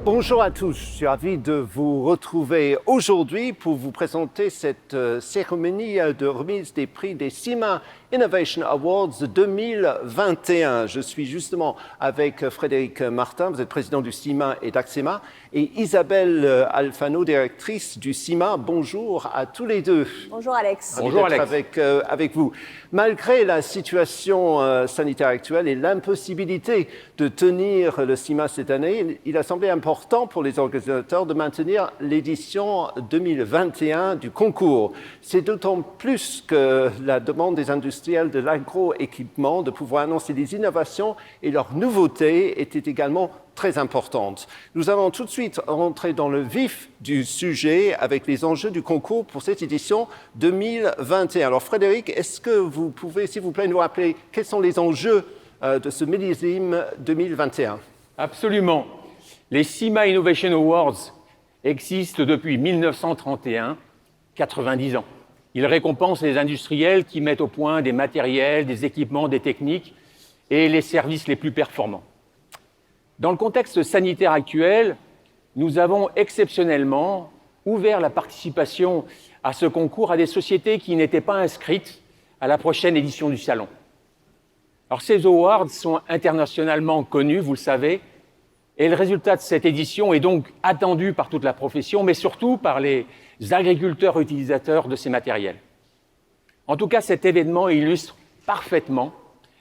Bonjour à tous, je suis ravi de vous retrouver aujourd'hui pour vous présenter cette cérémonie de remise des prix des CIMA Innovation Awards 2021. Je suis justement avec Frédéric Martin, vous êtes président du CIMA et d'Axema, et Isabelle Alfano, directrice du CIMA. Bonjour à tous les deux. Bonjour Alex. Bonjour Alex. Avec vous. Malgré la situation sanitaire actuelle et l'impossibilité de tenir le CIMA cette année, il a semblé important pour les organisateurs de maintenir l'édition 2021 du concours. C'est d'autant plus que la demande des industriels de l'agroéquipement de pouvoir annoncer des innovations et leurs nouveautés était également très importante. Nous allons tout de suite rentrer dans le vif du sujet avec les enjeux du concours pour cette édition 2021. Alors Frédéric, est-ce que vous pouvez, s'il vous plaît, nous rappeler quels sont les enjeux de ce millésime 2021? Absolument. Les CIMA Innovation Awards existent depuis 1931, 90 ans. Ils récompensent les industriels qui mettent au point des matériels, des équipements, des techniques et les services les plus performants. Dans le contexte sanitaire actuel, nous avons exceptionnellement ouvert la participation à ce concours à des sociétés qui n'étaient pas inscrites à la prochaine édition du Salon. Alors, ces awards sont internationalement connus, vous le savez, et le résultat de cette édition est donc attendu par toute la profession, mais surtout par les agriculteurs utilisateurs de ces matériels. En tout cas, cet événement illustre parfaitement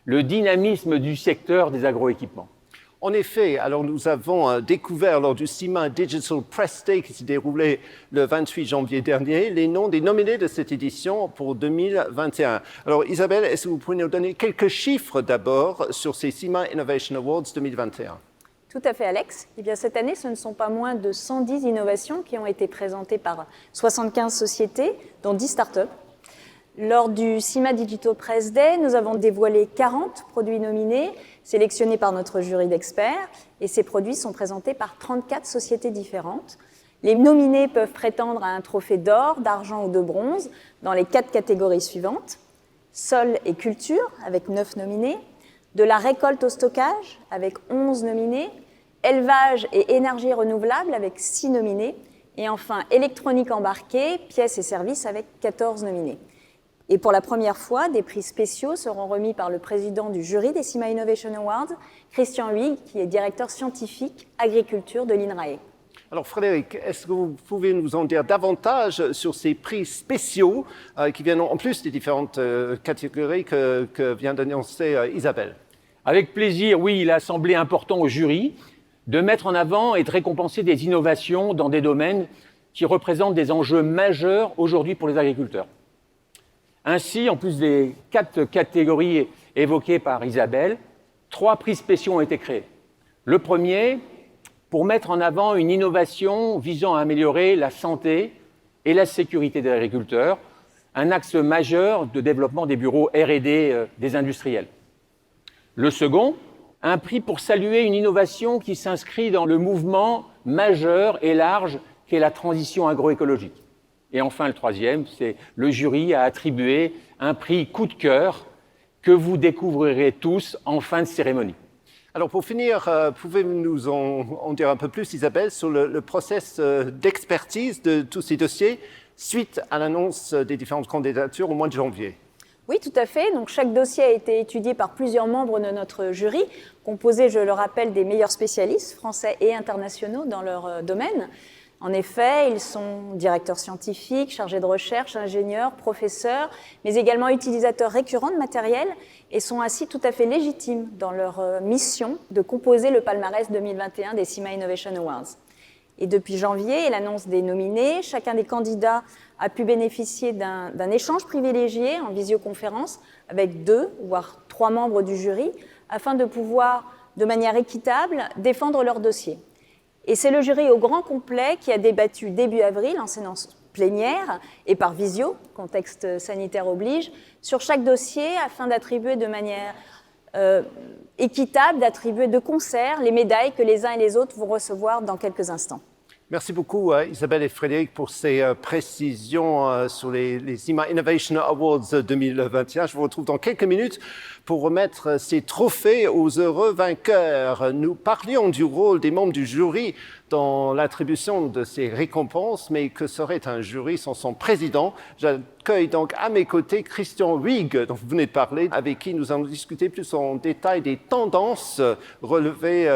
le dynamisme du secteur des agroéquipements. En effet, alors nous avons découvert lors du CIMA Digital Press Day qui s'est déroulé le 28 janvier dernier les noms des nominés de cette édition pour 2021. Alors Isabelle, est-ce que vous pouvez nous donner quelques chiffres d'abord sur ces CIMA Innovation Awards 2021? Tout à fait Alex. Eh bien, cette année, ce ne sont pas moins de 110 innovations qui ont été présentées par 75 sociétés, dont 10 startups. Lors du CIMA Digital Press Day, nous avons dévoilé 40 produits nominés, sélectionnés par notre jury d'experts, et ces produits sont présentés par 34 sociétés différentes. Les nominés peuvent prétendre à un trophée d'or, d'argent ou de bronze dans les 4 catégories suivantes. Sol et culture, avec 9 nominés. De la récolte au stockage, avec 11 nominés. Élevage et énergie renouvelable, avec 6 nominés. Et enfin, électronique embarquée, pièces et services, avec 14 nominés. Et pour la première fois, des prix spéciaux seront remis par le président du jury des CIMA Innovation Awards, Christian Huyghe, qui est directeur scientifique agriculture de l'INRAE. Alors Frédéric, est-ce que vous pouvez nous en dire davantage sur ces prix spéciaux qui viennent en plus des différentes catégories que vient d'annoncer Isabelle? Avec plaisir, oui, il a semblé important au jury de mettre en avant et de récompenser des innovations dans des domaines qui représentent des enjeux majeurs aujourd'hui pour les agriculteurs. Ainsi, en plus des 4 catégories évoquées par Isabelle, 3 prix spéciaux ont été créés. Le premier, pour mettre en avant une innovation visant à améliorer la santé et la sécurité des agriculteurs, un axe majeur de développement des bureaux R&D des industriels. Le second, un prix pour saluer une innovation qui s'inscrit dans le mouvement majeur et large qu'est la transition agroécologique. Et enfin, le troisième, c'est le jury a attribué un prix coup de cœur que vous découvrirez tous en fin de cérémonie. Alors pour finir, pouvez-vous nous en dire un peu plus, Isabelle, sur le process d'expertise de tous ces dossiers suite à l'annonce des différentes candidatures au mois de janvier? Oui, tout à fait. Donc, chaque dossier a été étudié par plusieurs membres de notre jury, composé, je le rappelle, des meilleurs spécialistes français et internationaux dans leur domaine. En effet, ils sont directeurs scientifiques, chargés de recherche, ingénieurs, professeurs, mais également utilisateurs récurrents de matériel et sont ainsi tout à fait légitimes dans leur mission de composer le palmarès 2021 des CIMA Innovation Awards. Et depuis janvier et l'annonce des nominés, chacun des candidats a pu bénéficier d'un échange privilégié en visioconférence avec 2 voire 3 membres du jury afin de pouvoir, de manière équitable, défendre leur dossier. Et c'est le jury au grand complet qui a débattu début avril en séance plénière et par visio, contexte sanitaire oblige, sur chaque dossier afin d'attribuer de manière équitable, d'attribuer de concert les médailles que les uns et les autres vont recevoir dans quelques instants. Merci beaucoup, Isabelle et Frédéric, pour ces précisions sur les CIMA Innovation Awards 2021. Je vous retrouve dans quelques minutes pour remettre ces trophées aux heureux vainqueurs. Nous parlions du rôle des membres du jury dans l'attribution de ces récompenses, mais que serait un jury sans son président? J'accueille donc à mes côtés Christian Huyghe, dont vous venez de parler, avec qui nous allons discuter plus en détail des tendances relevées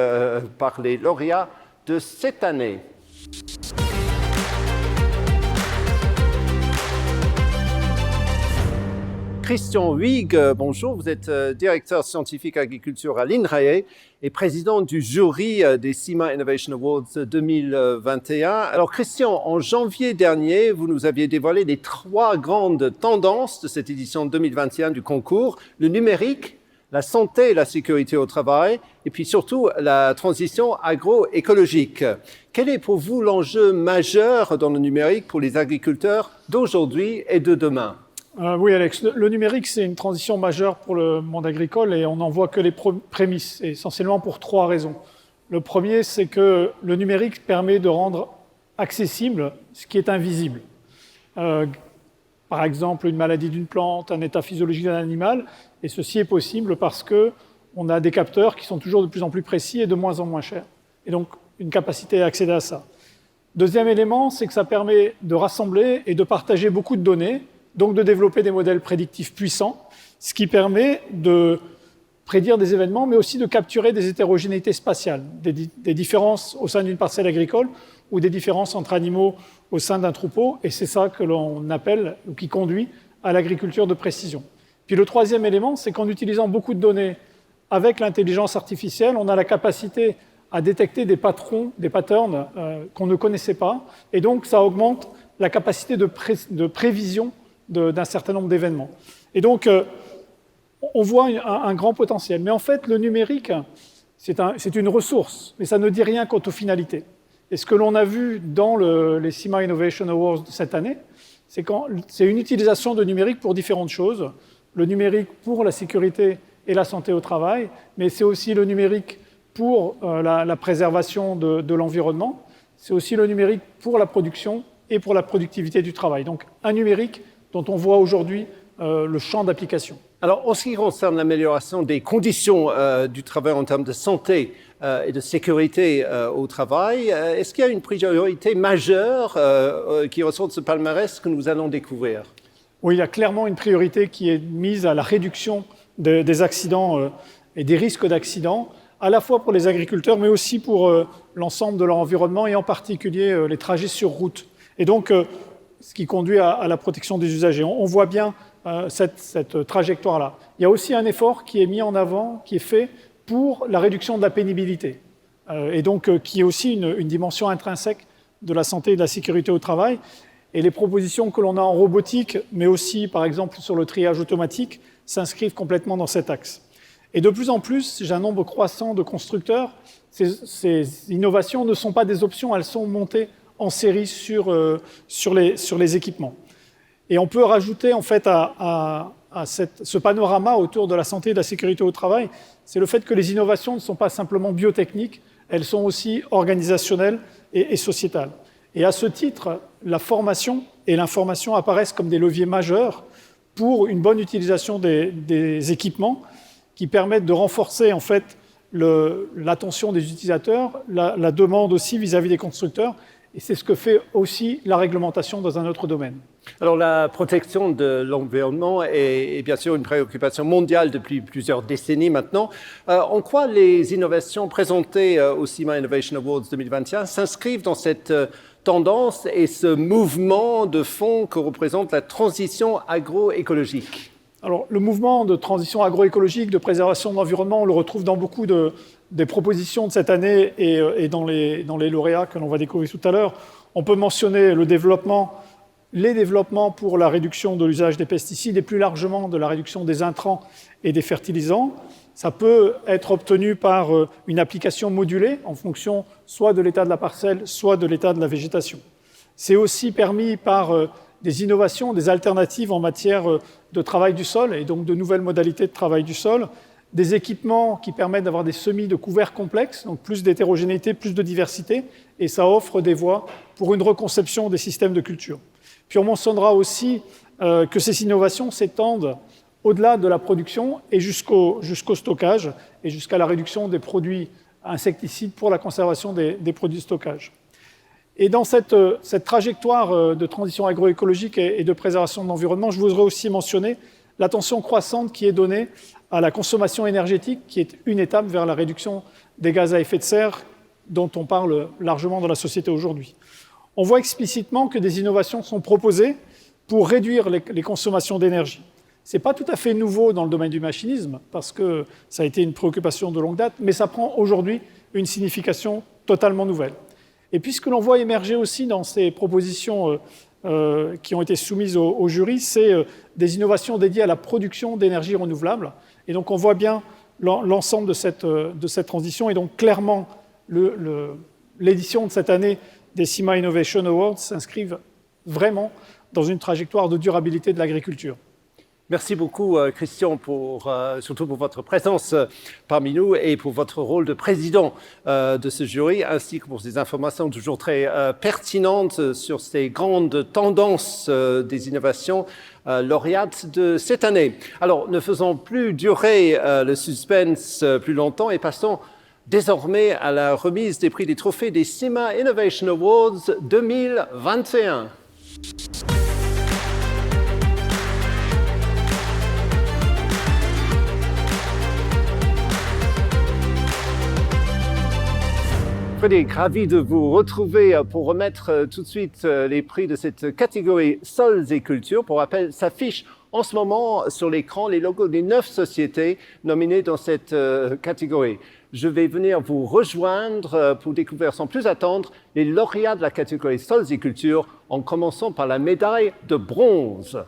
par les lauréats de cette année. Christian Huyghe, bonjour, vous êtes directeur scientifique agriculture à l'INRAE et président du jury des CIMA Innovation Awards 2021. Alors Christian, en janvier dernier, vous nous aviez dévoilé les 3 grandes tendances de cette édition 2021 du concours, le numérique, la santé et la sécurité au travail, et puis surtout la transition agroécologique. Quel est pour vous l'enjeu majeur dans le numérique pour les agriculteurs d'aujourd'hui et de demain? Oui, Alex, le numérique, c'est une transition majeure pour le monde agricole et on n'en voit que les prémices, essentiellement pour 3 raisons. Le premier, c'est que le numérique permet de rendre accessible ce qui est invisible. Par exemple, une maladie d'une plante, un état physiologique d'un animal, et ceci est possible parce qu'on a des capteurs qui sont toujours de plus en plus précis et de moins en moins chers. Et donc, une capacité à accéder à ça. Deuxième élément, c'est que ça permet de rassembler et de partager beaucoup de données, donc de développer des modèles prédictifs puissants, ce qui permet de prédire des événements, mais aussi de capturer des hétérogénéités spatiales, des différences au sein d'une parcelle agricole ou des différences entre animaux au sein d'un troupeau, et c'est ça que l'on appelle, ou qui conduit à l'agriculture de précision. Puis le troisième élément, c'est qu'en utilisant beaucoup de données avec l'intelligence artificielle, on a la capacité à détecter des patterns qu'on ne connaissait pas, et donc ça augmente la capacité de prévision d'un certain nombre d'événements. Et donc, on voit un grand potentiel. Mais en fait, le numérique, c'est une ressource, mais ça ne dit rien quant aux finalités. Et ce que l'on a vu dans les CIMA Innovation Awards de cette année, c'est une utilisation de numérique pour différentes choses. Le numérique pour la sécurité et la santé au travail, mais c'est aussi le numérique pour la préservation de l'environnement. C'est aussi le numérique pour la production et pour la productivité du travail. Donc, un numérique dont on voit aujourd'hui le champ d'application. Alors, en ce qui concerne l'amélioration des conditions du travail en termes de santé et de sécurité au travail, est-ce qu'il y a une priorité majeure qui ressort de ce palmarès que nous allons découvrir? Oui, il y a clairement une priorité qui est mise à la réduction des accidents et des risques d'accidents, à la fois pour les agriculteurs, mais aussi pour l'ensemble de leur environnement, et en particulier les trajets sur route. Et donc, ce qui conduit à la protection des usagers. On voit bien cette trajectoire-là. Il y a aussi un effort qui est mis en avant, qui est fait pour la réduction de la pénibilité, et donc qui est aussi une dimension intrinsèque de la santé et de la sécurité au travail. Et les propositions que l'on a en robotique, mais aussi par exemple sur le triage automatique, s'inscrivent complètement dans cet axe. Et de plus en plus, j'ai un nombre croissant de constructeurs. Ces innovations ne sont pas des options, elles sont montées en série sur les équipements. Et on peut rajouter en fait à ce panorama autour de la santé et de la sécurité au travail, c'est le fait que les innovations ne sont pas simplement biotechniques, elles sont aussi organisationnelles et sociétales. Et à ce titre, la formation et l'information apparaissent comme des leviers majeurs pour une bonne utilisation des équipements qui permettent de renforcer en fait l'attention des utilisateurs, la demande aussi vis-à-vis des constructeurs. Et c'est ce que fait aussi la réglementation dans un autre domaine. Alors la protection de l'environnement est bien sûr une préoccupation mondiale depuis plusieurs décennies maintenant. En quoi les innovations présentées au CIMA Innovation Awards 2021 s'inscrivent dans cette tendance et ce mouvement de fond que représente la transition agroécologique? Alors le mouvement de transition agroécologique, de préservation de l'environnement, on le retrouve dans beaucoup des propositions de cette année et dans les lauréats que l'on va découvrir tout à l'heure. On peut mentionner les développements pour la réduction de l'usage des pesticides et plus largement de la réduction des intrants et des fertilisants. Ça peut être obtenu par une application modulée en fonction soit de l'état de la parcelle, soit de l'état de la végétation. C'est aussi permis par des innovations, des alternatives en matière de travail du sol et donc de nouvelles modalités de travail du sol. des équipements qui permettent d'avoir des semis de couverts complexes, donc plus d'hétérogénéité, plus de diversité, et ça offre des voies pour une reconception des systèmes de culture. Puis on mentionnera aussi que ces innovations s'étendent au-delà de la production et jusqu'au stockage et jusqu'à la réduction des produits insecticides pour la conservation des produits de stockage. Et dans cette trajectoire de transition agroécologique et de préservation de l'environnement, je voudrais aussi mentionner l'attention croissante qui est donnée à la consommation énergétique, qui est une étape vers la réduction des gaz à effet de serre dont on parle largement dans la société aujourd'hui. On voit explicitement que des innovations sont proposées pour réduire les consommations d'énergie. Ce n'est pas tout à fait nouveau dans le domaine du machinisme, parce que ça a été une préoccupation de longue date, mais ça prend aujourd'hui une signification totalement nouvelle. Et puis ce que l'on voit émerger aussi dans ces propositions qui ont été soumises au jury, c'est des innovations dédiées à la production d'énergie renouvelable. Et donc on voit bien l'ensemble de cette transition. Et donc clairement, l'édition de cette année des CIMA Innovation Awards s'inscrivent vraiment dans une trajectoire de durabilité de l'agriculture. Merci beaucoup, Christian, surtout pour votre présence parmi nous et pour votre rôle de président de ce jury, ainsi que pour ces informations toujours très pertinentes sur ces grandes tendances des innovations lauréates de cette année. Alors, ne faisons plus durer le suspense plus longtemps et passons désormais à la remise des prix des trophées des CIMA Innovation Awards 2021. Frédéric, ravi de vous retrouver pour remettre tout de suite les prix de cette catégorie sols et cultures. Pour rappel, s'affichent en ce moment sur l'écran les logos des 9 sociétés nominées dans cette catégorie. Je vais venir vous rejoindre pour découvrir sans plus attendre les lauréats de la catégorie sols et cultures, en commençant par la médaille de bronze.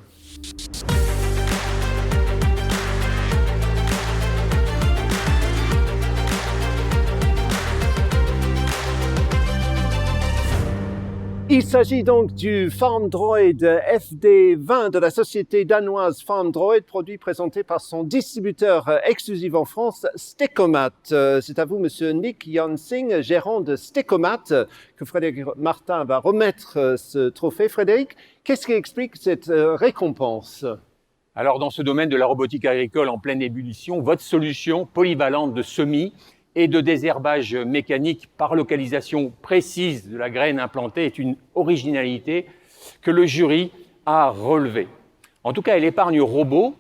Il s'agit donc du FarmDroid FD20 de la société danoise FarmDroid, produit présenté par son distributeur exclusif en France, Stecomat. C'est à vous, monsieur Nick Jansing, gérant de Stecomat, que Frédéric Martin va remettre ce trophée. Frédéric, qu'est-ce qui explique cette récompense ? Alors, dans ce domaine de la robotique agricole en pleine ébullition, votre solution polyvalente de semis et de désherbage mécanique par localisation précise de la graine implantée est une originalité que le jury a relevée. En tout cas, elle épargne aux robots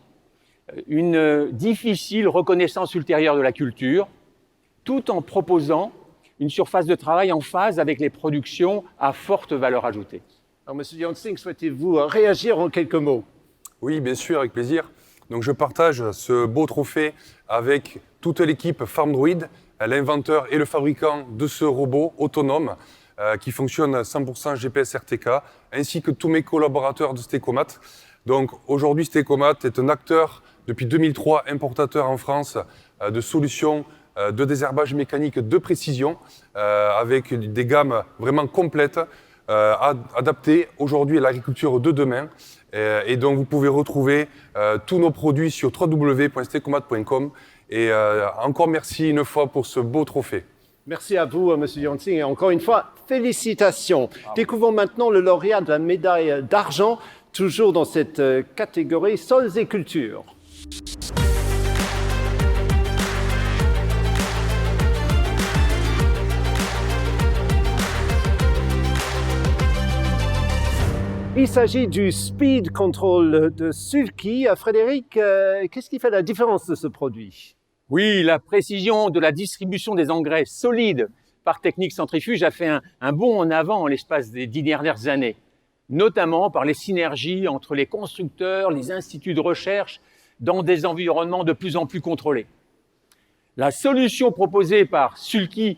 une difficile reconnaissance ultérieure de la culture, tout en proposant une surface de travail en phase avec les productions à forte valeur ajoutée. Alors, monsieur Jansing, souhaitez-vous réagir en quelques mots ? Oui, bien sûr, avec plaisir. Donc, je partage ce beau trophée avec toute l'équipe FarmDroid, l'inventeur et le fabricant de ce robot autonome qui fonctionne 100% GPS RTK, ainsi que tous mes collaborateurs de Stecomat. Donc aujourd'hui, Stecomat est un acteur depuis 2003, importateur en France de solutions de désherbage mécanique de précision avec des gammes vraiment complètes adaptées aujourd'hui à l'agriculture de demain. Et donc vous pouvez retrouver tous nos produits sur www.stecomat.com. Et encore merci une fois pour ce beau trophée. Merci à vous, monsieur Jansing, et encore une fois, félicitations. Bravo. Découvrons maintenant le lauréat de la médaille d'argent, toujours dans cette catégorie sols et cultures. Il s'agit du Speed Control de Sulky. Frédéric, qu'est-ce qui fait la différence de ce produit ? Oui, la précision de la distribution des engrais solides par technique centrifuge a fait un bond en avant en l'espace des 10 dernières années, notamment par les synergies entre les constructeurs, les instituts de recherche, dans des environnements de plus en plus contrôlés. La solution proposée par Sulky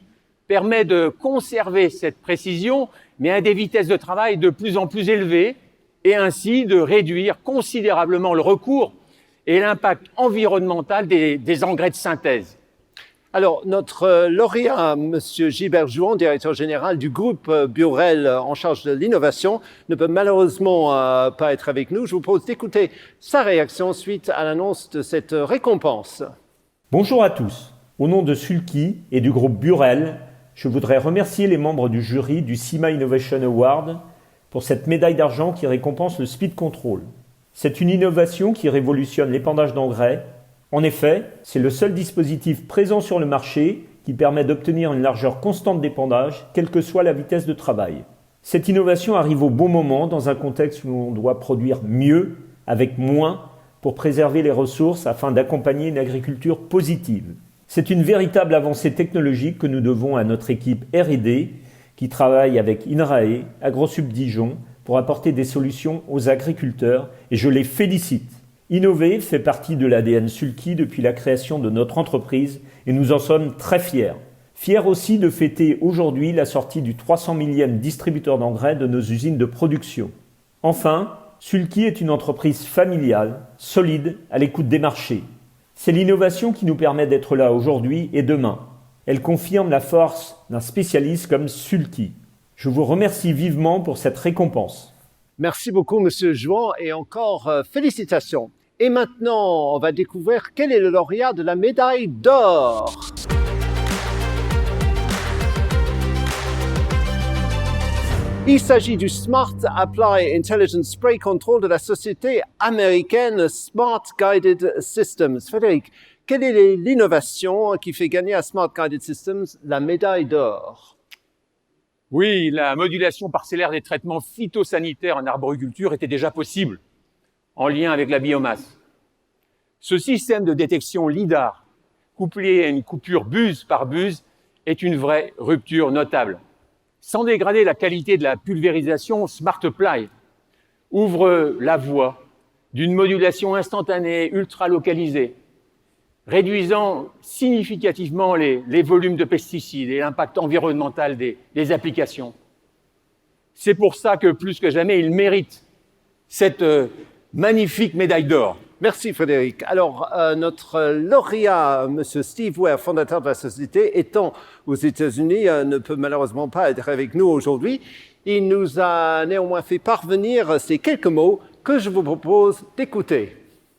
permet de conserver cette précision, mais à des vitesses de travail de plus en plus élevées, et ainsi de réduire considérablement le recours et l'impact environnemental des engrais de synthèse. Alors, notre lauréat, M. Gilbert Jouan, directeur général du groupe Burel en charge de l'innovation, ne peut malheureusement pas être avec nous. Je vous propose d'écouter sa réaction suite à l'annonce de cette récompense. Bonjour à tous. Au nom de Sulky et du groupe Burel, je voudrais remercier les membres du jury du CIMA Innovation Award pour cette médaille d'argent qui récompense le speed control. C'est une innovation qui révolutionne l'épandage d'engrais. En effet, c'est le seul dispositif présent sur le marché qui permet d'obtenir une largeur constante d'épandage, quelle que soit la vitesse de travail. Cette innovation arrive au bon moment dans un contexte où on doit produire mieux avec moins pour préserver les ressources afin d'accompagner une agriculture positive. C'est une véritable avancée technologique que nous devons à notre équipe R&D qui travaille avec INRAE, AgroSup Dijon, pour apporter des solutions aux agriculteurs et je les félicite. Innover fait partie de l'ADN Sulky depuis la création de notre entreprise et nous en sommes très fiers. Fiers aussi de fêter aujourd'hui la sortie du 300 millième distributeur d'engrais de nos usines de production. Enfin, Sulky est une entreprise familiale, solide, à l'écoute des marchés. C'est l'innovation qui nous permet d'être là aujourd'hui et demain. Elle confirme la force d'un spécialiste comme Sulky. Je vous remercie vivement pour cette récompense. Merci beaucoup, Monsieur Jouan, et encore félicitations. Et maintenant, on va découvrir quel est le lauréat de la médaille d'or. Il s'agit du Smart Apply Intelligent Spray Control de la société américaine Smart Guided Systems. Frédéric, quelle est l'innovation qui fait gagner à Smart Guided Systems la médaille d'or? Oui, la modulation parcellaire des traitements phytosanitaires en arboriculture était déjà possible, en lien avec la biomasse. Ce système de détection LIDAR, couplé à une coupure buse par buse, est une vraie rupture notable. Sans dégrader la qualité de la pulvérisation, Smart Apply ouvre la voie d'une modulation instantanée ultra-localisée, réduisant significativement les volumes de pesticides et l'impact environnemental des applications. C'est pour ça que, plus que jamais, il mérite cette magnifique médaille d'or. Merci Frédéric. Alors, notre lauréat, M. Steve Ware, fondateur de la société, étant aux États-Unis, ne peut malheureusement pas être avec nous aujourd'hui. Il nous a néanmoins fait parvenir ces quelques mots que je vous propose d'écouter.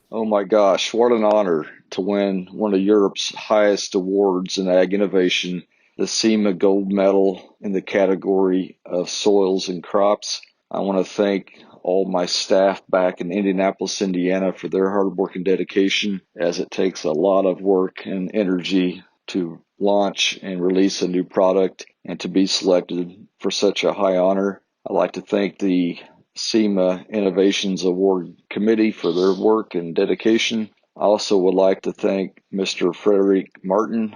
Oh my gosh, what an honor to win one of Europe's highest awards in ag innovation, the SEMA Gold Medal in the category of soils and crops. I want to thank all my staff back in Indianapolis, Indiana for their hard work and dedication, as it takes a lot of work and energy to launch and release a new product and to be selected for such a high honor. I'd like to thank the SEMA Innovations Award Committee for their work and dedication. I also would like to thank Mr. Frederic Martin,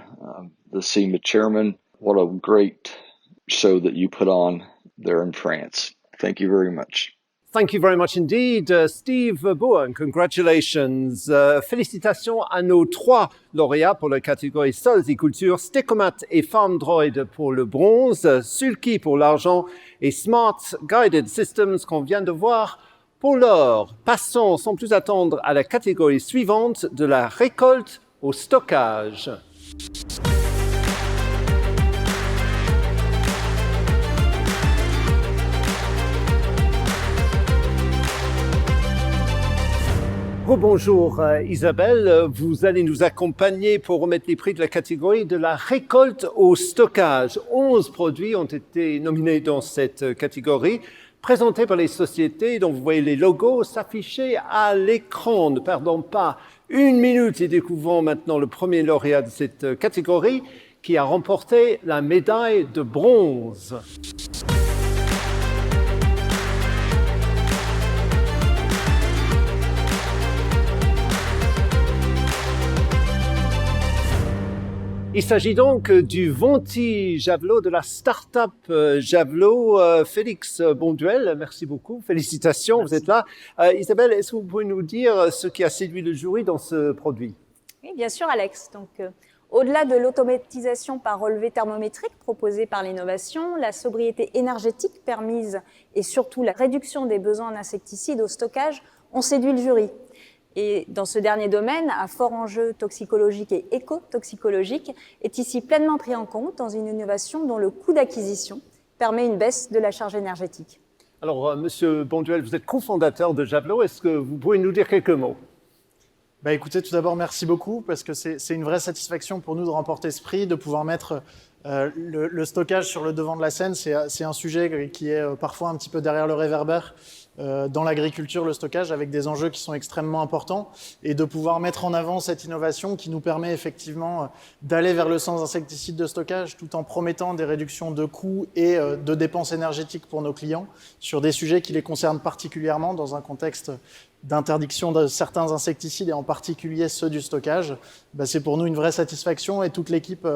the SEMA chairman. What a great show that you put on there in France. Thank you very much. Thank you very much indeed, Steve Bowen. Congratulations. Félicitations à nos 3 lauréats pour la catégorie sols et cultures, Stecomat et FarmDroid pour le bronze, Sulky pour l'argent et Smart Guided Systems qu'on vient de voir pour l'or. Passons sans plus attendre à la catégorie suivante, de la récolte au stockage. Bonjour Isabelle, vous allez nous accompagner pour remettre les prix de la catégorie de la récolte au stockage. 11 produits ont été nominés dans cette catégorie, présentés par les sociétés dont vous voyez les logos s'afficher à l'écran. Ne perdons pas une minute et découvrons maintenant le premier lauréat de cette catégorie qui a remporté la médaille de bronze. Il s'agit donc du Vonti Javelot de la start-up Javelot. Félix Bonduel, merci beaucoup. Félicitations, merci. Vous êtes là. Isabelle, est-ce que vous pouvez nous dire ce qui a séduit le jury dans ce produit? Oui, bien sûr, Alex. Donc, au-delà de l'automatisation par relevé thermométrique proposée par l'innovation, la sobriété énergétique permise et surtout la réduction des besoins en insecticides au stockage ont séduit le jury. Et dans ce dernier domaine, à fort enjeu toxicologique et éco-toxicologique, est ici pleinement pris en compte dans une innovation dont le coût d'acquisition permet une baisse de la charge énergétique. Alors, Monsieur Bonduel, vous êtes cofondateur de Javelot. Est-ce que vous pouvez nous dire quelques mots? Écoutez, tout d'abord, merci beaucoup, parce que c'est une vraie satisfaction pour nous de remporter ce prix, de pouvoir mettre le stockage sur le devant de la scène. C'est un sujet qui est parfois un petit peu derrière le réverbère dans l'agriculture, le stockage, avec des enjeux qui sont extrêmement importants, et de pouvoir mettre en avant cette innovation qui nous permet effectivement d'aller vers le sans insecticide de stockage, tout en promettant des réductions de coûts et de dépenses énergétiques pour nos clients, sur des sujets qui les concernent particulièrement dans un contexte d'interdiction de certains insecticides, et en particulier ceux du stockage. C'est pour nous une vraie satisfaction, et toute l'équipe,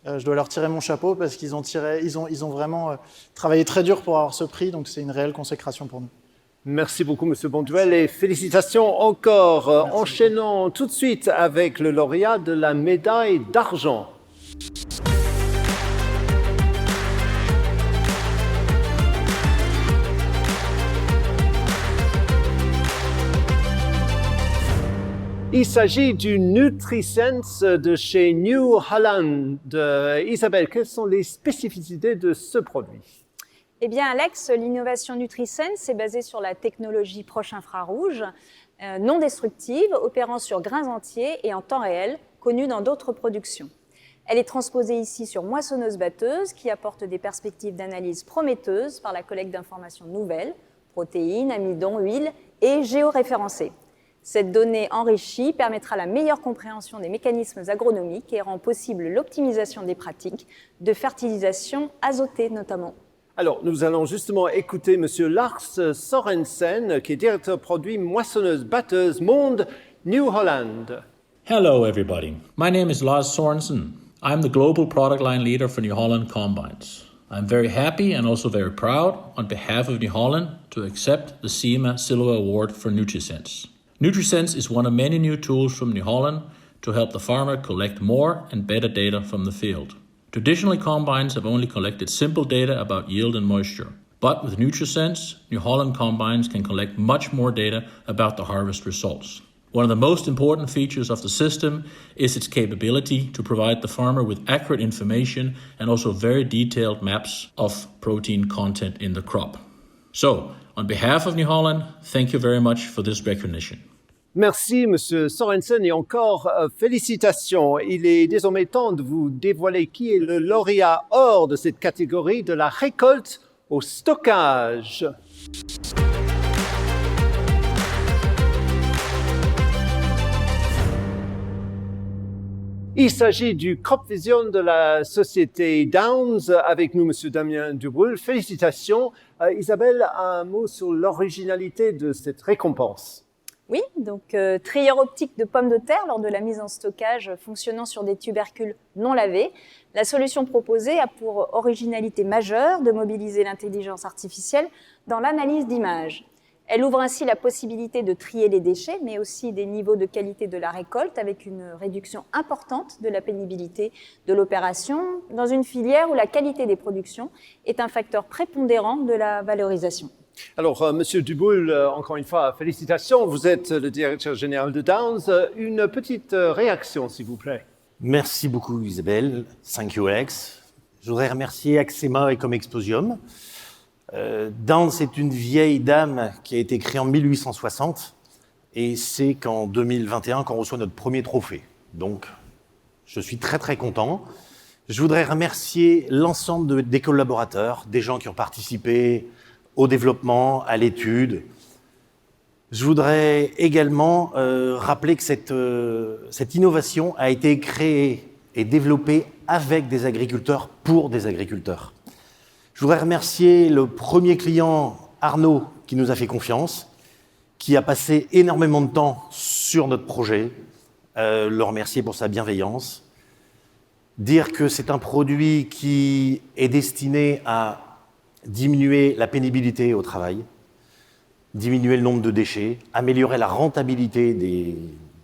je dois leur tirer mon chapeau, parce qu'ils ont vraiment travaillé très dur pour avoir ce prix, donc c'est une réelle consécration pour nous. Merci beaucoup, Monsieur Bonduel, et félicitations encore. Merci. Enchaînons tout de suite avec le lauréat de la médaille d'argent. Il s'agit du NutriSense de chez New Holland. Isabelle, quelles sont les spécificités de ce produit? Eh bien, Alex, l'innovation NutriSense est basée sur la technologie proche infrarouge, non destructive, opérant sur grains entiers et en temps réel, connue dans d'autres productions. Elle est transposée ici sur moissonneuse-batteuse, qui apporte des perspectives d'analyse prometteuses par la collecte d'informations nouvelles, protéines, amidons, huiles et géoréférencées. Cette donnée enrichie permettra la meilleure compréhension des mécanismes agronomiques et rend possible l'optimisation des pratiques de fertilisation azotée notamment. Alors, nous allons justement écouter Monsieur Lars Sorensen, qui est directeur produit moissonneuse-batteuse Monde New Holland. Hello, everybody. My name is Lars Sorensen. I'm the global product line leader for New Holland Combines. I'm very happy and also very proud, on behalf of New Holland, to accept the CIMA Silver Award for NutriSense. NutriSense is one of many new tools from New Holland to help the farmer collect more and better data from the field. Traditionally, combines have only collected simple data about yield and moisture. But with NutriSense, New Holland combines can collect much more data about the harvest results. One of the most important features of the system is its capability to provide the farmer with accurate information and also very detailed maps of protein content in the crop. So, on behalf of New Holland, thank you very much for this recognition. Merci, Monsieur Sorensen, et encore félicitations. Il est désormais temps de vous dévoiler qui est le lauréat hors de cette catégorie de la récolte au stockage. Il s'agit du Crop Vision de la société Downs. Avec nous, Monsieur Damien Dubrul. Félicitations. Isabelle, un mot sur l'originalité de cette récompense. Oui, donc trieur optique de pommes de terre lors de la mise en stockage fonctionnant sur des tubercules non lavés. La solution proposée a pour originalité majeure de mobiliser l'intelligence artificielle dans l'analyse d'images. Elle ouvre ainsi la possibilité de trier les déchets, mais aussi des niveaux de qualité de la récolte avec une réduction importante de la pénibilité de l'opération dans une filière où la qualité des productions est un facteur prépondérant de la valorisation. Alors, Monsieur Duboul, encore une fois, félicitations. Vous êtes le directeur général de Downs. Une petite réaction, s'il vous plaît. Merci beaucoup, Isabelle. Thank you, Alex. Je voudrais remercier Axema et Comexposium. Downs est une vieille dame qui a été créée en 1860 et c'est qu'en 2021 qu'on reçoit notre premier trophée. Donc, je suis très très content. Je voudrais remercier l'ensemble des collaborateurs, des gens qui ont participé au développement, à l'étude. Je voudrais également rappeler que cette innovation a été créée et développée avec des agriculteurs pour des agriculteurs. Je voudrais remercier le premier client, Arnaud, qui nous a fait confiance, qui a passé énormément de temps sur notre projet, le remercier pour sa bienveillance, dire que c'est un produit qui est destiné à diminuer la pénibilité au travail, diminuer le nombre de déchets, améliorer la rentabilité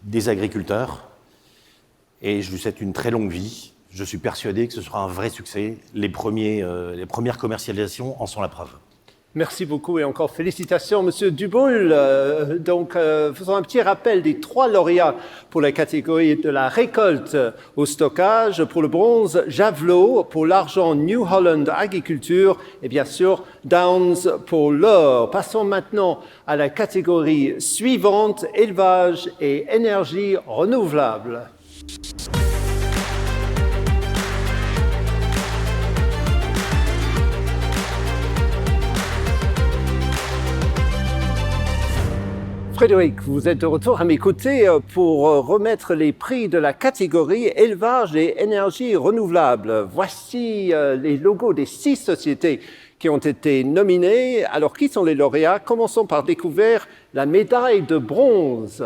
des agriculteurs. Et je lui souhaite une très longue vie. Je suis persuadé que ce sera un vrai succès. Les premières commercialisations en sont la preuve. Merci beaucoup et encore félicitations, Monsieur Duboul. Faisons un petit rappel des 3 lauréats pour la catégorie de la récolte au stockage. Pour le bronze, Javelot. Pour l'argent, New Holland Agriculture. Et bien sûr, Downs pour l'or. Passons maintenant à la catégorie suivante, élevage et énergie renouvelable. Frédéric, vous êtes de retour à mes côtés pour remettre les prix de la catégorie élevage et énergie renouvelable. Voici les logos des 6 sociétés qui ont été nominées. Alors, qui sont les lauréats? Commençons par découvrir la médaille de bronze.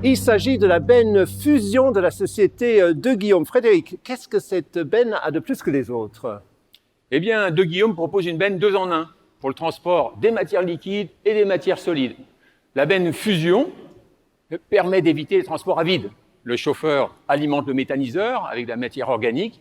Il s'agit de la benne fusion de la société De Guillaume. Frédéric, qu'est-ce que cette benne a de plus que les autres? Eh bien, De Guillaume propose une benne 2 en 1 pour le transport des matières liquides et des matières solides. La benne fusion permet d'éviter les transports à vide. Le chauffeur alimente le méthaniseur avec de la matière organique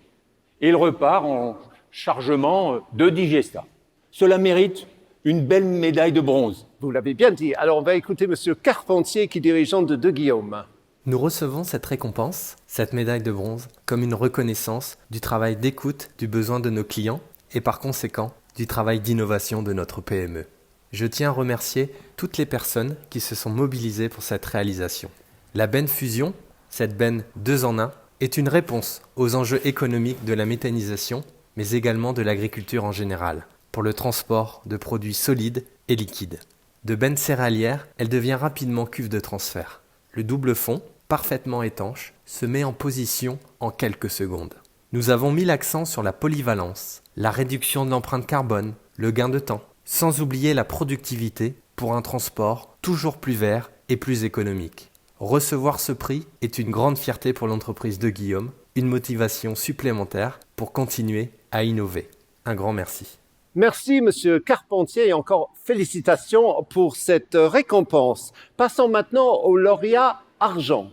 et il repart en chargement de digesta. Cela mérite une belle médaille de bronze. Vous l'avez bien dit. Alors, on va écouter Monsieur Carpentier, qui est dirigeant de De Guillaume. Nous recevons cette récompense, cette médaille de bronze, comme une reconnaissance du travail d'écoute du besoin de nos clients et par conséquent du travail d'innovation de notre PME. Je tiens à remercier toutes les personnes qui se sont mobilisées pour cette réalisation. La benne fusion, cette benne 2 en 1, est une réponse aux enjeux économiques de la méthanisation, mais également de l'agriculture en général, pour le transport de produits solides et liquides. De benne céréalière, elle devient rapidement cuve de transfert. Le double fond, parfaitement étanche, se met en position en quelques secondes. Nous avons mis l'accent sur la polyvalence, la réduction de l'empreinte carbone, le gain de temps, sans oublier la productivité pour un transport toujours plus vert et plus économique. Recevoir ce prix est une grande fierté pour l'entreprise De Guillaume, une motivation supplémentaire pour continuer à innover. Un grand merci. Merci, Monsieur Carpentier, et encore félicitations pour cette récompense. Passons maintenant au lauréat argent.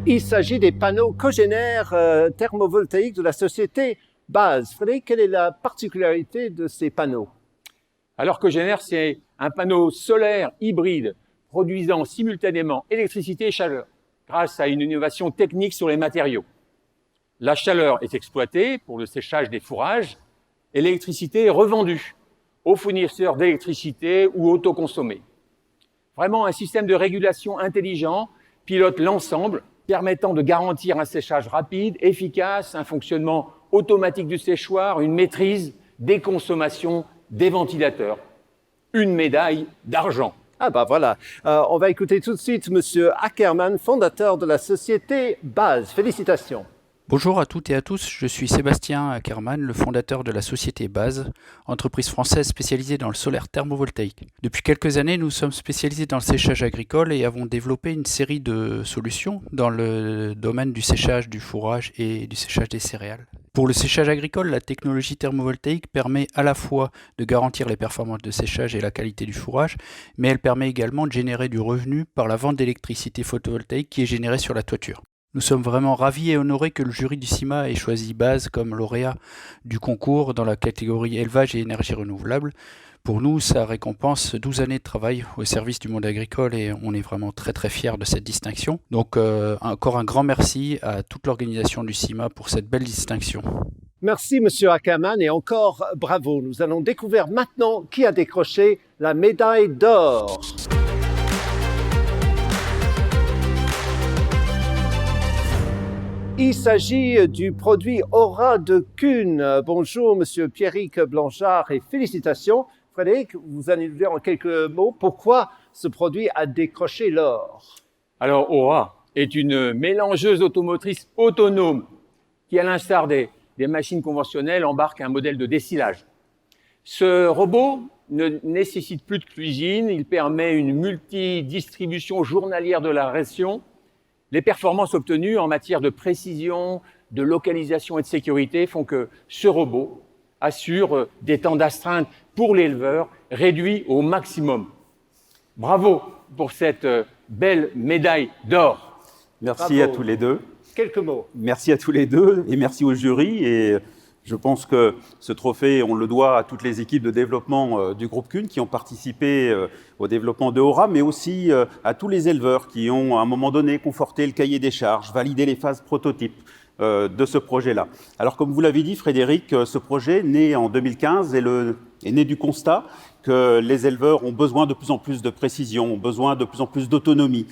Il s'agit des panneaux cogénères thermovoltaïques de la société BASE. Frédéric, quelle est la particularité de ces panneaux? Alors cogénère, c'est un panneau solaire hybride produisant simultanément électricité et chaleur grâce à une innovation technique sur les matériaux. La chaleur est exploitée pour le séchage des fourrages et l'électricité est revendue aux fournisseurs d'électricité ou autoconsommée. Vraiment un système de régulation intelligent pilote l'ensemble permettant de garantir un séchage rapide, efficace, un fonctionnement automatique du séchoir, une maîtrise des consommations des ventilateurs. Une médaille d'argent. Ah bah voilà. On va écouter tout de suite Monsieur Ackermann, fondateur de la société BASE. Félicitations. Bonjour à toutes et à tous, je suis Sébastien Ackermann, le fondateur de la société BASE, entreprise française spécialisée dans le solaire thermovoltaïque. Depuis quelques années, nous sommes spécialisés dans le séchage agricole et avons développé une série de solutions dans le domaine du séchage du fourrage et du séchage des céréales. Pour le séchage agricole, la technologie thermovoltaïque permet à la fois de garantir les performances de séchage et la qualité du fourrage, mais elle permet également de générer du revenu par la vente d'électricité photovoltaïque qui est générée sur la toiture. Nous sommes vraiment ravis et honorés que le jury du CIMA ait choisi BASE comme lauréat du concours dans la catégorie élevage et énergie renouvelable. Pour nous, ça récompense 12 années de travail au service du monde agricole et on est vraiment très très fiers de cette distinction. Donc encore un grand merci à toute l'organisation du CIMA pour cette belle distinction. Merci Monsieur Ackermann et encore bravo. Nous allons découvrir maintenant qui a décroché la médaille d'or. Il s'agit du produit Aura de Kuhn. Bonjour, Monsieur Pierrick Blanchard et félicitations. Frédéric, vous allez nous dire en quelques mots pourquoi ce produit a décroché l'or. Alors, Aura est une mélangeuse automotrice autonome qui, à l'instar des machines conventionnelles, embarque un modèle de dessillage. Ce robot ne nécessite plus de cuisine, il permet une multidistribution journalière de la ration Les performances obtenues en matière de précision, de localisation et de sécurité font que ce robot assure des temps d'astreinte pour l'éleveur réduits au maximum. Bravo pour cette belle médaille d'or. Merci à tous les deux. Quelques mots. Merci à tous les deux et merci au jury. Et je pense que ce trophée, on le doit à toutes les équipes de développement du groupe Kuhn qui ont participé au développement de Aura, mais aussi à tous les éleveurs qui ont, à un moment donné, conforté le cahier des charges, validé les phases prototypes de ce projet-là. Alors, comme vous l'avez dit, Frédéric, ce projet, né en 2015, est né du constat que les éleveurs ont besoin de plus en plus de précision, ont besoin de plus en plus d'autonomie,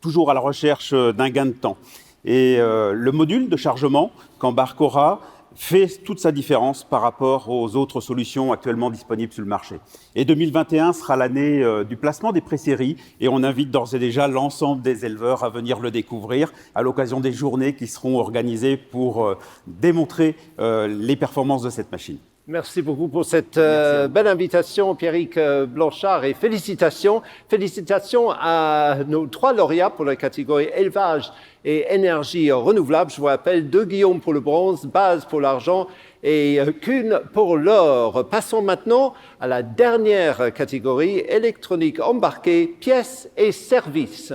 toujours à la recherche d'un gain de temps. Et le module de chargement qu'embarque Aura fait toute sa différence par rapport aux autres solutions actuellement disponibles sur le marché. Et 2021 sera l'année du placement des pré-séries et on invite d'ores et déjà l'ensemble des éleveurs à venir le découvrir à l'occasion des journées qui seront organisées pour démontrer les performances de cette machine. Merci beaucoup pour cette belle invitation, Pierrick Blanchard, et félicitations. Félicitations à nos 3 lauréats pour la catégorie élevage et énergie renouvelable. Je vous rappelle 2 Guillaume pour le bronze, Baz pour l'argent et Kuhn pour l'or. Passons maintenant à la dernière catégorie, électronique embarquée, pièces et services.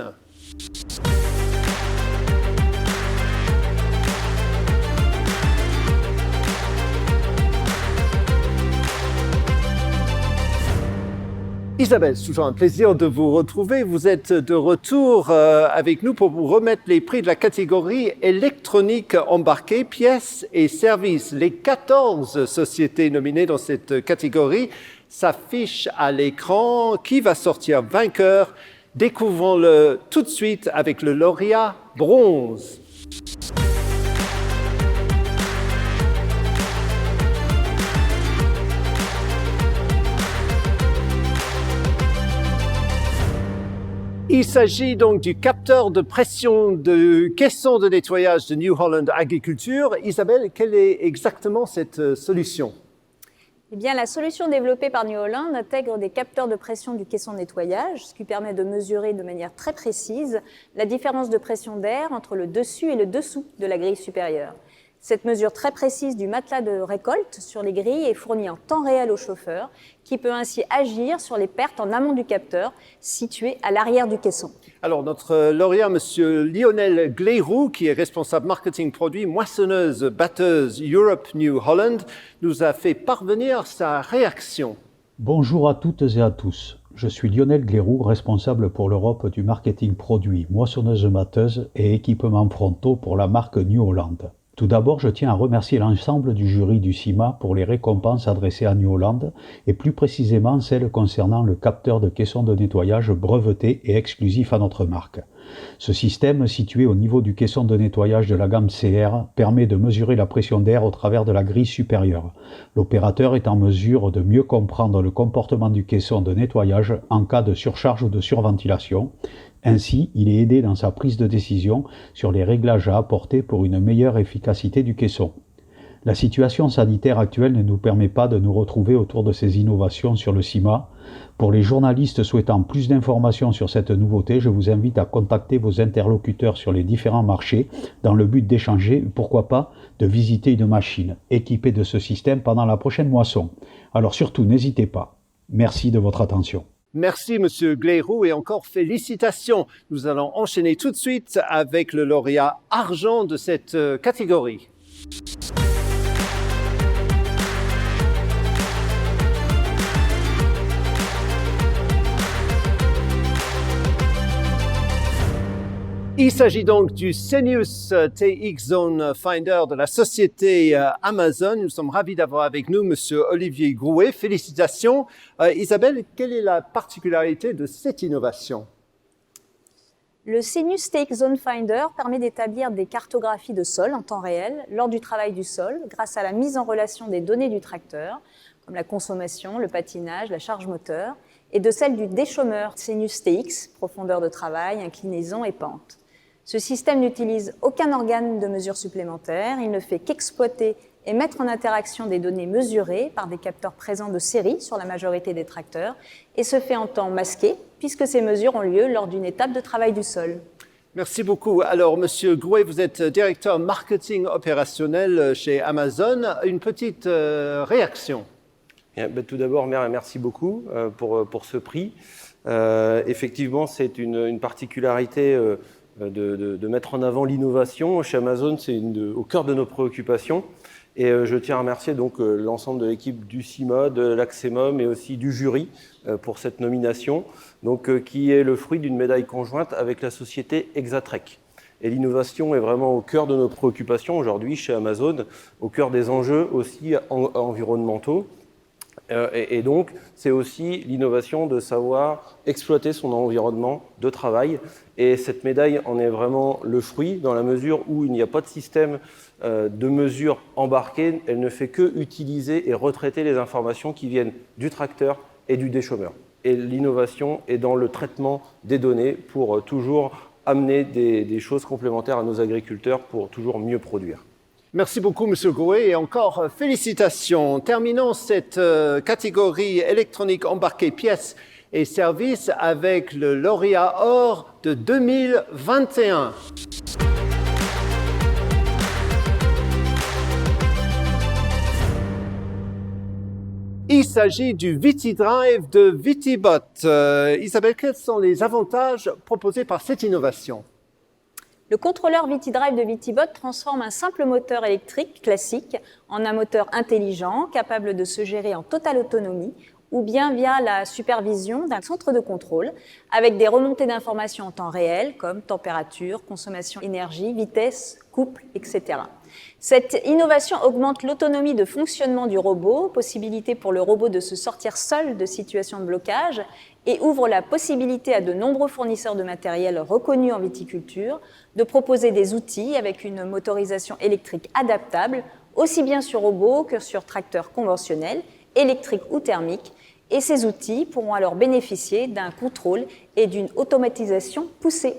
Isabelle, c'est toujours un plaisir de vous retrouver. Vous êtes de retour avec nous pour vous remettre les prix de la catégorie électronique embarquée, pièces et services. Les 14 sociétés nominées dans cette catégorie s'affichent à l'écran. Qui va sortir vainqueur? Découvrons-le tout de suite avec le lauréat bronze. Il s'agit donc du capteur de pression de caisson de nettoyage de New Holland Agriculture. Isabelle, quelle est exactement cette solution? Eh bien, la solution développée par New Holland intègre des capteurs de pression du caisson de nettoyage, ce qui permet de mesurer de manière très précise la différence de pression d'air entre le dessus et le dessous de la grille supérieure. Cette mesure très précise du matelas de récolte sur les grilles est fournie en temps réel au chauffeur, qui peut ainsi agir sur les pertes en amont du capteur, situé à l'arrière du caisson. Alors, notre lauréat, M. Lionel Gleyroux, qui est responsable marketing produit moissonneuse-batteuse Europe New Holland, nous a fait parvenir sa réaction. Bonjour à toutes et à tous. Je suis Lionel Gleyroux, responsable pour l'Europe du marketing produit moissonneuse-batteuse et équipements frontaux pour la marque New Holland. Tout d'abord, je tiens à remercier l'ensemble du jury du CIMA pour les récompenses adressées à New Holland et plus précisément celles concernant le capteur de caisson de nettoyage breveté et exclusif à notre marque. Ce système, situé au niveau du caisson de nettoyage de la gamme CR, permet de mesurer la pression d'air au travers de la grille supérieure. L'opérateur est en mesure de mieux comprendre le comportement du caisson de nettoyage en cas de surcharge ou de surventilation. Ainsi, il est aidé dans sa prise de décision sur les réglages à apporter pour une meilleure efficacité du caisson. La situation sanitaire actuelle ne nous permet pas de nous retrouver autour de ces innovations sur le CIMA. Pour les journalistes souhaitant plus d'informations sur cette nouveauté, je vous invite à contacter vos interlocuteurs sur les différents marchés dans le but d'échanger, pourquoi pas, de visiter une machine équipée de ce système pendant la prochaine moisson. Alors surtout, n'hésitez pas. Merci de votre attention. Merci, M. Gleyroux, et encore félicitations. Nous allons enchaîner tout de suite avec le lauréat argent de cette catégorie. Il s'agit donc du Senius TX Zone Finder de la société Amazon. Nous sommes ravis d'avoir avec nous M. Olivier Grouet. Félicitations. Isabelle, quelle est la particularité de cette innovation? Le Senius TX Zone Finder permet d'établir des cartographies de sol en temps réel lors du travail du sol grâce à la mise en relation des données du tracteur, comme la consommation, le patinage, la charge moteur, et de celle du déchômeur Senius TX, profondeur de travail, inclinaison et pente. Ce système n'utilise aucun organe de mesure supplémentaire, il ne fait qu'exploiter et mettre en interaction des données mesurées par des capteurs présents de série sur la majorité des tracteurs et se fait en temps masqué puisque ces mesures ont lieu lors d'une étape de travail du sol. Merci beaucoup. Alors, Monsieur Grouet, vous êtes directeur marketing opérationnel chez Amazon. Une petite réaction. Bien, tout d'abord, merci beaucoup pour ce prix. Effectivement, c'est une particularité de mettre en avant l'innovation. Chez Amazon, c'est au cœur de nos préoccupations. Et je tiens à remercier donc l'ensemble de l'équipe du CIMA, de l'Axemum et aussi du jury pour cette nomination, donc, qui est le fruit d'une médaille conjointe avec la société Exatrec. Et l'innovation est vraiment au cœur de nos préoccupations aujourd'hui chez Amazon, au cœur des enjeux aussi environnementaux. Et donc, c'est aussi l'innovation de savoir exploiter son environnement de travail. Et cette médaille en est vraiment le fruit, dans la mesure où il n'y a pas de système de mesure embarqué. Elle ne fait que utiliser et retraiter les informations qui viennent du tracteur et du déchômeur. Et l'innovation est dans le traitement des données pour toujours amener des choses complémentaires à nos agriculteurs pour toujours mieux produire. Merci beaucoup, Monsieur Grouet, et encore félicitations. Terminons cette catégorie électronique embarquée pièces et services avec le lauréat or de 2021. Il s'agit du VitiDrive de Vitibot. Isabelle, quels sont les avantages proposés par cette innovation ? Le contrôleur VitiDrive de Vitibot transforme un simple moteur électrique classique en un moteur intelligent, capable de se gérer en totale autonomie, ou bien via la supervision d'un centre de contrôle, avec des remontées d'informations en temps réel, comme température, consommation d'énergie, vitesse, couple, etc. Cette innovation augmente l'autonomie de fonctionnement du robot, possibilité pour le robot de se sortir seul de situations de blocage, et ouvre la possibilité à de nombreux fournisseurs de matériel reconnus en viticulture de proposer des outils avec une motorisation électrique adaptable, aussi bien sur robot que sur tracteur conventionnel, électrique ou thermique, et ces outils pourront alors bénéficier d'un contrôle et d'une automatisation poussée.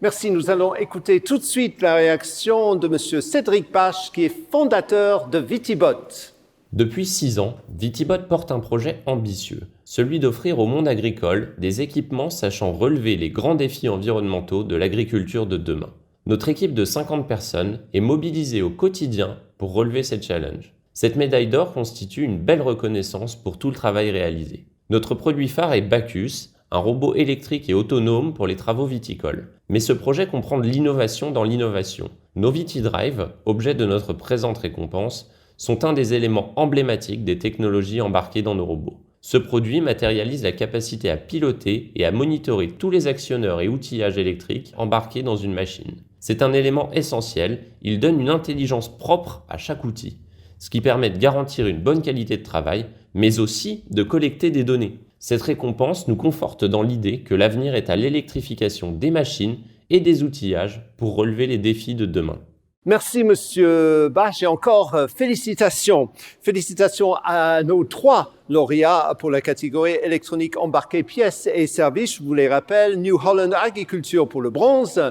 Merci. Nous allons écouter tout de suite la réaction de M. Cédric Pache, qui est fondateur de Vitibot. Depuis 6 ans, Vitibot porte un projet ambitieux, celui d'offrir au monde agricole des équipements sachant relever les grands défis environnementaux de l'agriculture de demain. Notre équipe de 50 personnes est mobilisée au quotidien pour relever ces challenges. Cette médaille d'or constitue une belle reconnaissance pour tout le travail réalisé. Notre produit phare est Bacchus, un robot électrique et autonome pour les travaux viticoles. Mais ce projet comprend de l'innovation dans l'innovation. Nos VitiDrive, objet de notre présente récompense, sont un des éléments emblématiques des technologies embarquées dans nos robots. Ce produit matérialise la capacité à piloter et à monitorer tous les actionneurs et outillages électriques embarqués dans une machine. C'est un élément essentiel, il donne une intelligence propre à chaque outil, ce qui permet de garantir une bonne qualité de travail, mais aussi de collecter des données. Cette récompense nous conforte dans l'idée que l'avenir est à l'électrification des machines et des outillages pour relever les défis de demain. Merci, Monsieur Bach, et encore félicitations. Félicitations à nos 3 lauréats pour la catégorie électronique embarquée pièces et services. Je vous les rappelle, New Holland Agriculture pour le bronze,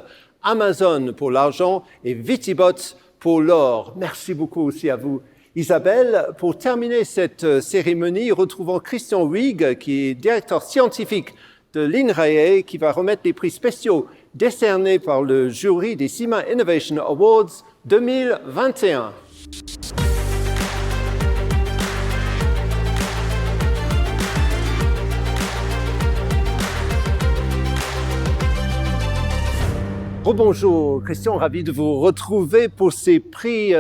Amazon pour l'argent et Vitibot pour l'or. Merci beaucoup aussi à vous, Isabelle. Pour terminer cette cérémonie, retrouvons Christian Huyghe, qui est directeur scientifique de l'INRAE, qui va remettre les prix spéciaux décernés par le jury des CIMA Innovation Awards 2021. Rebonjour Christian, ravi de vous retrouver pour ces prix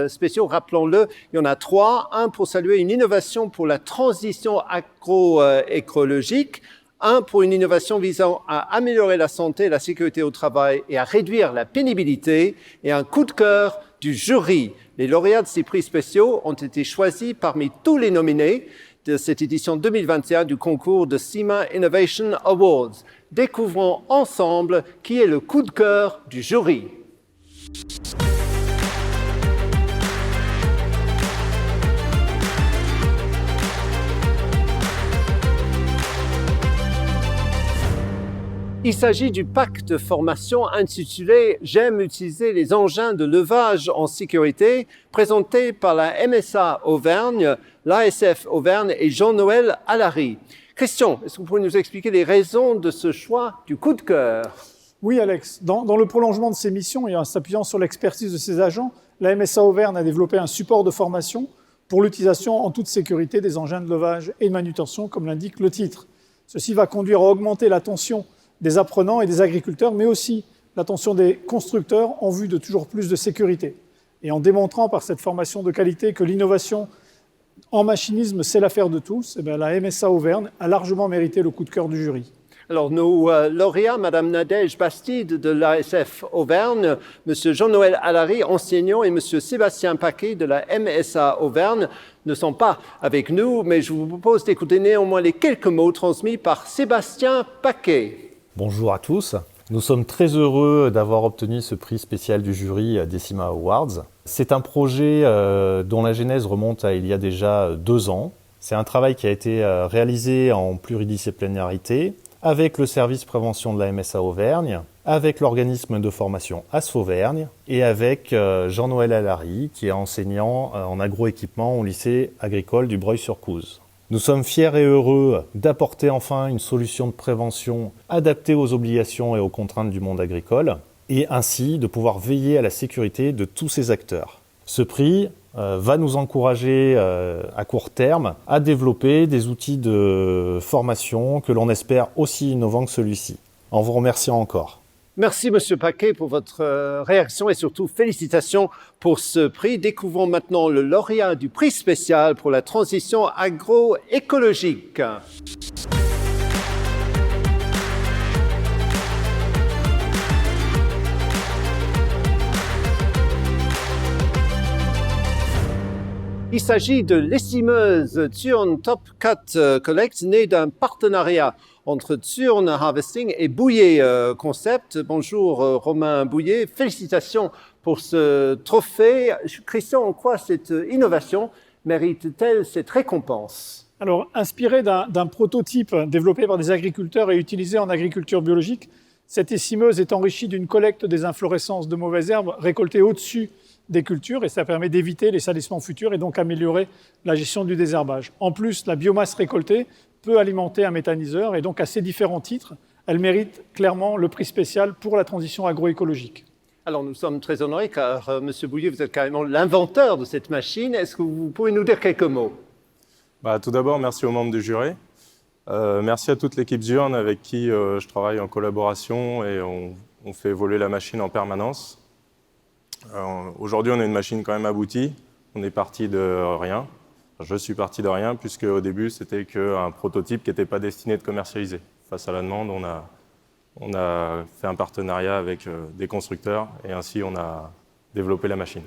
spéciaux. Rappelons-le, il y en a 3. Un pour saluer une innovation pour la transition agroécologique, un pour une innovation visant à améliorer la santé et la sécurité au travail et à réduire la pénibilité, et un coup de cœur du jury. Les lauréats de ces prix spéciaux ont été choisis parmi tous les nominés de cette édition 2021 du concours de CIMA Innovation Awards. Découvrons ensemble qui est le coup de cœur du jury. Il s'agit du pack de formation intitulé « J'aime utiliser les engins de levage en sécurité » présenté par la MSA Auvergne, l'ASF Auvergne et Jean-Noël Allary. Christian, est-ce que vous pouvez nous expliquer les raisons de ce choix du coup de cœur ? Oui, Alex. Dans le prolongement de ses missions et en s'appuyant sur l'expertise de ses agents, la MSA Auvergne a développé un support de formation pour l'utilisation en toute sécurité des engins de levage et de manutention, comme l'indique le titre. Ceci va conduire à augmenter l'attention des apprenants et des agriculteurs, mais aussi l'attention des constructeurs en vue de toujours plus de sécurité. Et en démontrant par cette formation de qualité que l'innovation en machinisme, c'est l'affaire de tous, la MSA Auvergne a largement mérité le coup de cœur du jury. Alors, nos lauréats, Mme Nadège Bastide de l'ASF Auvergne, M. Jean-Noël Allary, enseignant, et M. Sébastien Paquet de la MSA Auvergne ne sont pas avec nous, mais je vous propose d'écouter néanmoins les quelques mots transmis par Sébastien Paquet. Bonjour à tous. Nous sommes très heureux d'avoir obtenu ce prix spécial du jury Decima Awards. C'est un projet dont la genèse remonte à il y a déjà 2 ans. C'est un travail qui a été réalisé en pluridisciplinarité avec le service prévention de la MSA Auvergne, avec l'organisme de formation ASF Auvergne et avec Jean-Noël Allary, qui est enseignant en agroéquipement au lycée agricole du Breuil-sur-Couze. Nous sommes fiers et heureux d'apporter enfin une solution de prévention adaptée aux obligations et aux contraintes du monde agricole et ainsi de pouvoir veiller à la sécurité de tous ces acteurs. Ce prix va nous encourager à court terme à développer des outils de formation que l'on espère aussi innovants que celui-ci. En vous remerciant encore. Merci, M. Paquet, pour votre réaction et surtout félicitations pour ce prix. Découvrons maintenant le lauréat du prix spécial pour la transition agroécologique. Il s'agit de l'essimeuse Thurn Top Cut Collect, née d'un partenariat entre Thurn Harvesting et Bouillet Concept. Bonjour Romain Bouillet, félicitations pour ce trophée. Christian, en quoi cette innovation mérite-t-elle cette récompense? Alors, inspiré d'un prototype développé par des agriculteurs et utilisé en agriculture biologique, cette essimeuse est enrichie d'une collecte des inflorescences de mauvaises herbes récoltées au-dessus des cultures et ça permet d'éviter les salissements futurs et donc améliorer la gestion du désherbage. En plus, la biomasse récoltée peut alimenter un méthaniseur et donc à ces différents titres, elle mérite clairement le prix spécial pour la transition agroécologique. Alors nous sommes très honorés car M. Bouillet, vous êtes carrément l'inventeur de cette machine. Est-ce que vous pouvez nous dire quelques mots? Tout d'abord, merci aux membres du jury. Merci à toute l'équipe Thurn avec qui je travaille en collaboration et on fait évoluer la machine en permanence. Aujourd'hui, on a une machine quand même aboutie. On est parti de rien. Je suis parti de rien, puisque au début, c'était qu'un prototype qui n'était pas destiné à être commercialisé. Face à la demande, on a fait un partenariat avec des constructeurs et ainsi on a développé la machine.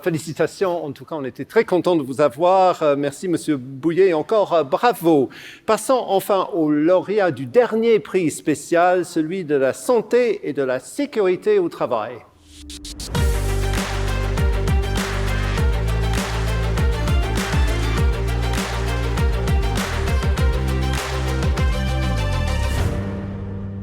Félicitations, en tout cas, on était très contents de vous avoir. Merci, M. Bouillet, et encore bravo. Passons enfin au lauréat du dernier prix spécial, celui de la santé et de la sécurité au travail.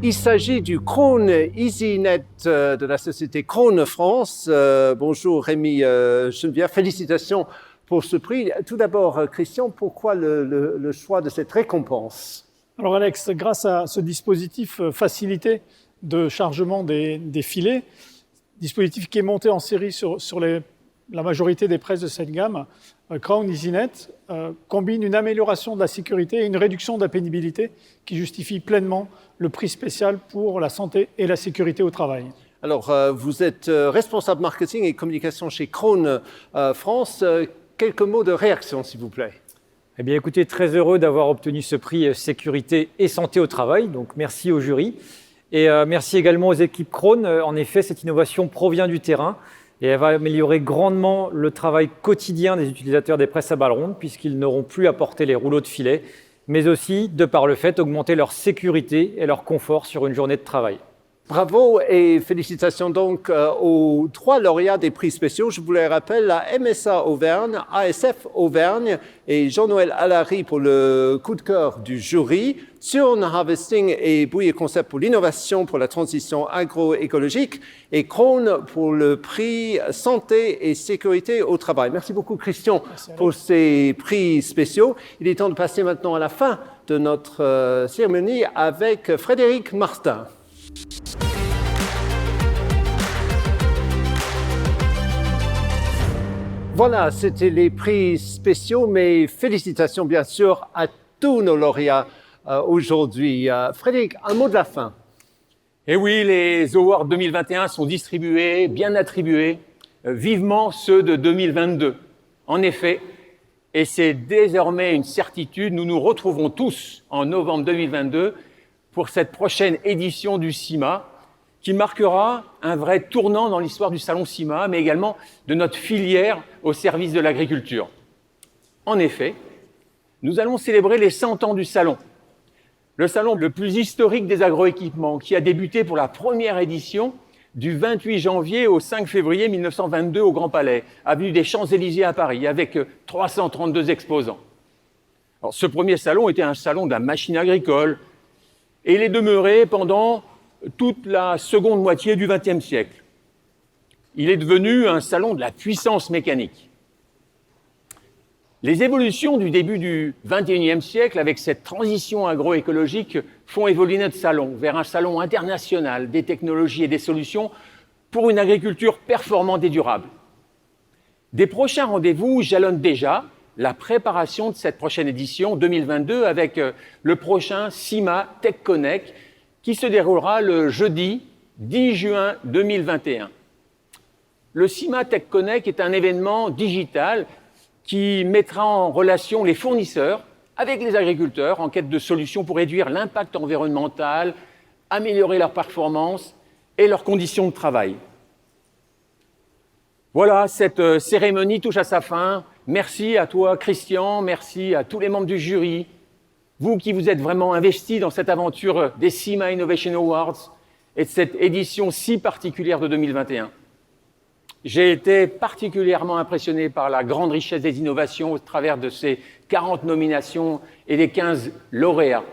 Il s'agit du Krone EasyNet de la société Krone France. Bonjour Rémi Geneviève, félicitations pour ce prix. Tout d'abord, Christian, pourquoi le choix de cette récompense? Alors Alex, grâce à ce dispositif facilité de chargement des filets, dispositif qui est monté en série sur la majorité des presses de cette gamme, Krone EasyNet combine une amélioration de la sécurité et une réduction de la pénibilité qui justifie pleinement le prix spécial pour la santé et la sécurité au travail. Alors, vous êtes responsable marketing et communication chez Krone France. Quelques mots de réaction, s'il vous plaît. Eh bien, écoutez, très heureux d'avoir obtenu ce prix sécurité et santé au travail. Donc, merci au jury. Et merci également aux équipes Krone. En effet, cette innovation provient du terrain et elle va améliorer grandement le travail quotidien des utilisateurs des presses à balles rondes puisqu'ils n'auront plus à porter les rouleaux de filet, mais aussi, de par le fait, augmenter leur sécurité et leur confort sur une journée de travail. Bravo et félicitations donc aux 3 lauréats des prix spéciaux. Je vous les rappelle, la MSA Auvergne, ASF Auvergne et Jean-Noël Allary pour le coup de cœur du jury, Thurn Harvesting et Bouillet Concept pour l'innovation pour la transition agroécologique et Krone pour le prix santé et sécurité au travail. Merci beaucoup Christian pour ces prix spéciaux. Il est temps de passer maintenant à la fin de notre cérémonie avec Frédéric Martin. Voilà, c'était les prix spéciaux, mais félicitations bien sûr à tous nos lauréats aujourd'hui. Frédéric, un mot de la fin. Et oui, les Awards 2021 sont distribués, bien attribués, vivement ceux de 2022. En effet, et c'est désormais une certitude, nous nous retrouvons tous en novembre 2022 pour cette prochaine édition du CIMA, qui marquera un vrai tournant dans l'histoire du salon CIMA, mais également de notre filière au service de l'agriculture. En effet, nous allons célébrer les 100 ans du salon. Le salon le plus historique des agroéquipements, qui a débuté pour la première édition du 28 janvier au 5 février 1922 au Grand Palais, avenue des Champs-Élysées à Paris, avec 332 exposants. Alors, ce premier salon était un salon de la machine agricole, et il est demeuré pendant toute la seconde moitié du XXe siècle. Il est devenu un salon de la puissance mécanique. Les évolutions du début du XXIe siècle, avec cette transition agroécologique, font évoluer notre salon vers un salon international des technologies et des solutions pour une agriculture performante et durable. Des prochains rendez-vous jalonnent déjà la préparation de cette prochaine édition 2022 avec le prochain CIMA Tech Connect qui se déroulera le jeudi 10 juin 2021. Le CIMA Tech Connect est un événement digital qui mettra en relation les fournisseurs avec les agriculteurs en quête de solutions pour réduire l'impact environnemental, améliorer leur performance et leurs conditions de travail. Voilà, cette cérémonie touche à sa fin. Merci à toi, Christian, merci à tous les membres du jury, vous qui vous êtes vraiment investis dans cette aventure des CIMA Innovation Awards et de cette édition si particulière de 2021. J'ai été particulièrement impressionné par la grande richesse des innovations au travers de ces 40 nominations et des 15 lauréats.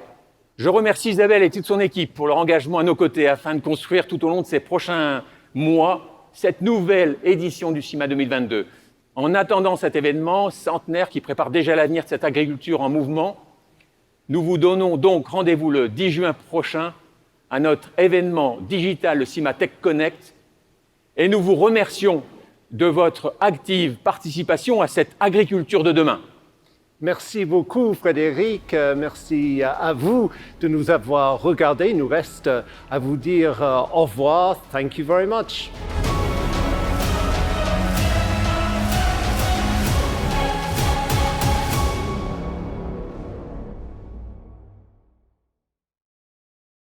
Je remercie Isabelle et toute son équipe pour leur engagement à nos côtés afin de construire tout au long de ces prochains mois cette nouvelle édition du CIMA 2022. En attendant cet événement centenaire qui prépare déjà l'avenir de cette agriculture en mouvement, nous vous donnons donc rendez-vous le 10 juin prochain à notre événement digital, le CIMA Tech Connect, et nous vous remercions de votre active participation à cette agriculture de demain. Merci beaucoup, Frédéric. Merci à vous de nous avoir regardés. Il nous reste à vous dire au revoir. Thank you very much.